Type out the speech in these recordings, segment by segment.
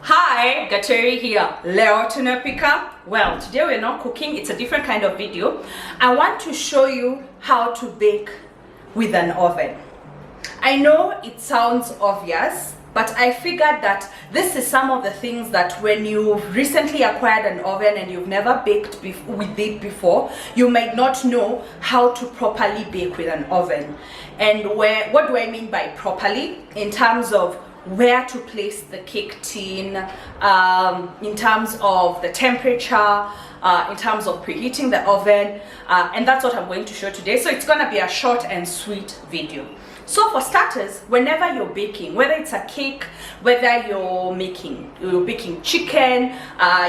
Hi, Gateri here, Leo Tunapika. Well, today we're not cooking, it's a different kind of video. I want to show you how to bake with an oven. I know it sounds obvious, but I figured that this is some of the things that when you've recently acquired an oven and you've never baked with it before, you might not know how to properly bake with an oven. And what do I mean by properly? In terms of where to place the cake tin, in terms of the temperature, in terms of preheating the oven, and that's what I'm going to show today. So it's gonna be a short and sweet video. So for starters, whenever you're baking, whether it's a cake, whether you're baking chicken,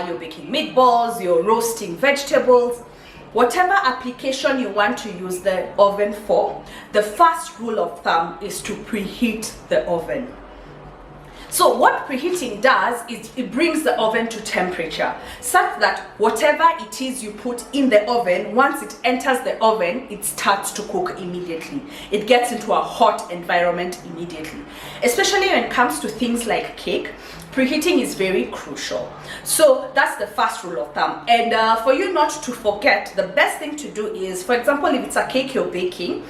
you're baking meatballs, you're roasting vegetables, whatever application you want to use the oven for, the first rule of thumb is to preheat the oven. So what preheating does is it brings the oven to temperature such that whatever it is you put in the oven, once it enters the oven, it starts to cook immediately. It gets into a hot environment immediately. Especially when it comes to things like cake, preheating is very crucial. So that's the first rule of thumb. And for you not to forget, the best thing to do is, for example, if it's a cake you're baking,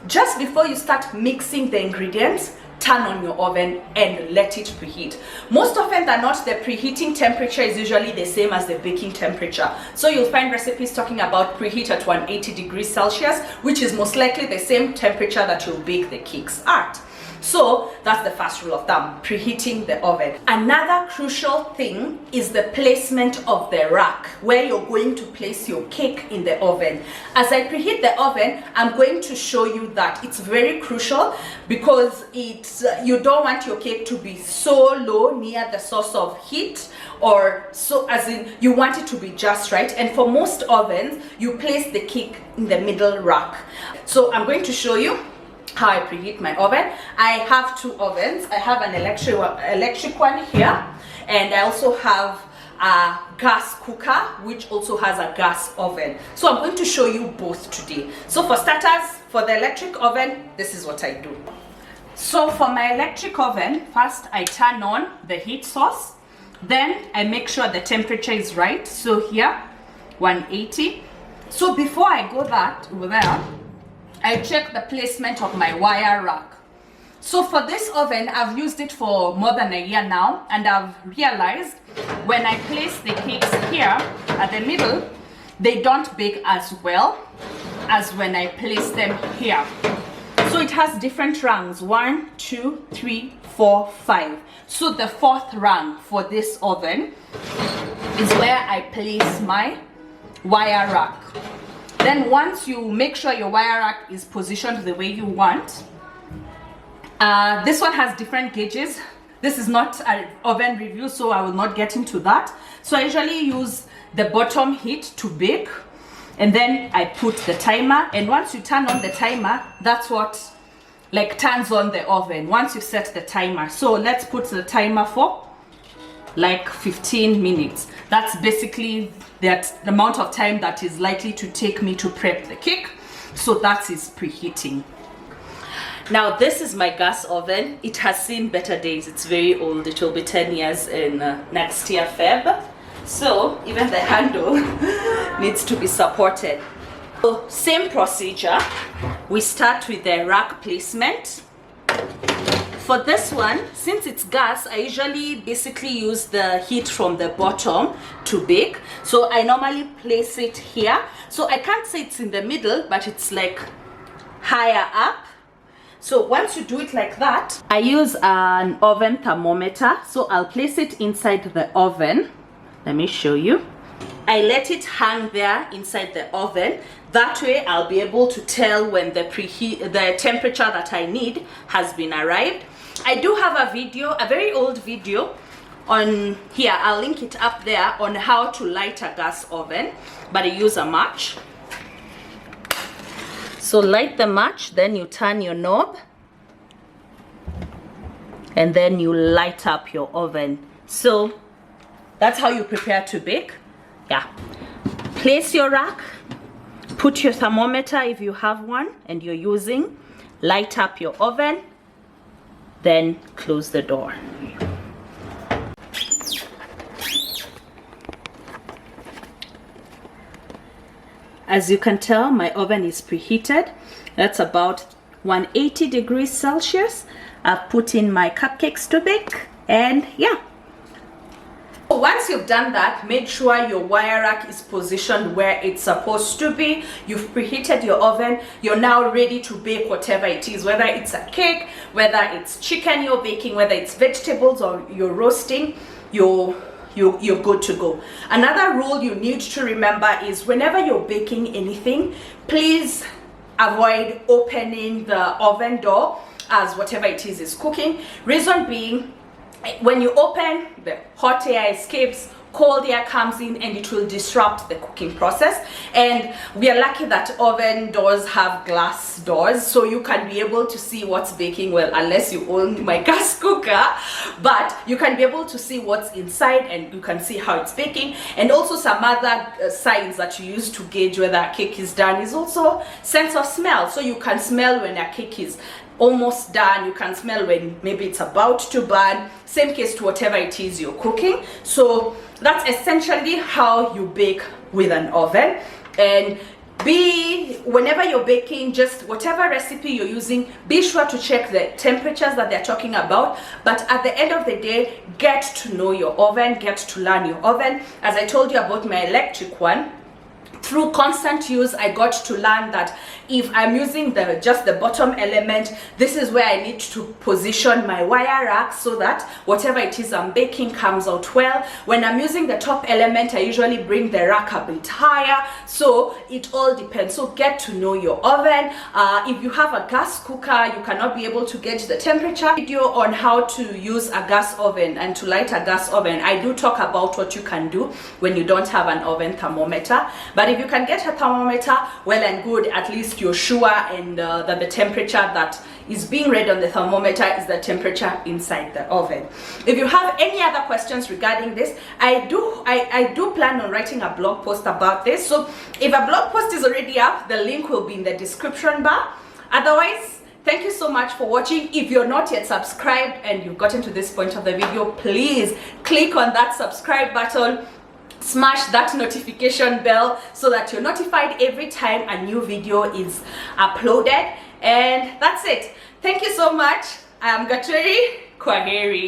just before you start mixing the ingredients, turn on your oven and let it preheat. Most often than not, the preheating temperature is usually the same as the baking temperature. So you'll find recipes talking about preheat at 180 degrees Celsius, which is most likely the same temperature that you'll bake the cakes at. So that's the first rule of thumb, preheating the oven. Another crucial thing is the placement of the rack, where you're going to place your cake in the oven. As I preheat the oven, I'm going to show you that it's very crucial because you don't want your cake to be so low near the source of heat, or so as in you want it to be just right. And for most ovens, you place the cake in the middle rack. So I'm going to show you how I preheat my oven. I have two ovens. I have an electric one here, and I also have a gas cooker which also has a gas oven. So I'm going to show you both today. So for starters, for the electric oven, this is what I do. So for my electric oven, first I turn on the heat source, then I make sure the temperature is right. So here 180. So before I go over there, I check the placement of my wire rack. So for this oven, I've used it for more than a year now, and I've realized when I place the cakes here at the middle, they don't bake as well as when I place them here. So it has different rungs, 1, 2, 3, 4, 5. So the fourth rung for this oven is where I place my wire rack. Then once you make sure your wire rack is positioned the way you want, this one has different gauges. This is not an oven review, so I will not get into that. So I usually use the bottom heat to bake, and then I put the timer. And once you turn on the timer, that's what turns on the oven, once you set the timer. So let's put the timer for 15 minutes. That's basically the amount of time that is likely to take me to prep the cake. So that is preheating. Now this is my gas oven. It has seen better days. It's very old. It will be 10 years in next year Feb. So even the handle needs to be supported. So same procedure. We start with the rack placement. For this one, since it's gas, I usually basically use the heat from the bottom to bake. So I normally place it here. So I can't say it's in the middle, but it's higher up. So once you do it like that, I use an oven thermometer. So I'll place it inside the oven. Let me show you. I let it hang there inside the oven. That way I'll be able to tell when the temperature that I need has been arrived. I do have a video, a very old video on here. I'll link it up there on how to light a gas oven, but I use a match. So light the match, then you turn your knob, and then you light up your oven. So that's how you prepare to bake. Yeah. Place your rack, put your thermometer if you have one and you're using, light up your oven, then close the door. As you can tell, my oven is preheated. That's about 180 degrees Celsius. I've put in my cupcakes to bake, and yeah. Once you've done that, make sure your wire rack is positioned where it's supposed to be. You've preheated your oven. You're now ready to bake whatever it is, whether it's a cake, whether it's chicken you're baking, whether it's vegetables or you're roasting, you're good to go. Another rule you need to remember is whenever you're baking anything, please avoid opening the oven door as whatever it is cooking. Reason being, when you open, the hot air escapes, cold air comes in, and it will disrupt the cooking process. And we are lucky that oven doors have glass doors, so you can be able to see what's baking. Well, unless you own my gas cooker, but you can be able to see what's inside, and you can see how it's baking. And also some other signs that you use to gauge whether a cake is done is also sense of smell. So you can smell when a cake is almost done. You can smell when maybe it's about to burn. Same case to whatever it is you're cooking. So that's essentially how you bake with an oven. And whenever you're baking, just whatever recipe you're using, be sure to check the temperatures that they're talking about. But at the end of the day, get to know your oven, get to learn your oven. As I told you about my electric one, through constant use, I got to learn that if I'm using just the bottom element, this is where I need to position my wire rack so that whatever it is I'm baking comes out well. When I'm using the top element, I usually bring the rack a bit higher. So it all depends. So get to know your oven. If you have a gas cooker, you cannot be able to gauge the temperature. Video on how to use a gas oven and to light a gas oven. I do talk about what you can do when you don't have an oven thermometer. But if you can get a thermometer, well and good. At least you're sure that the temperature that is being read on the thermometer is the temperature inside the oven. If you have any other questions regarding this, I do plan on writing a blog post about this. So if a blog post is already up, the link will be in the description bar. Otherwise, thank you so much for watching. If you're not yet subscribed and you've gotten to this point of the video, please click on that subscribe button. Smash that notification bell so that you're notified every time a new video is uploaded. And that's it. Thank you so much. I am Gatweri. Kwaheri.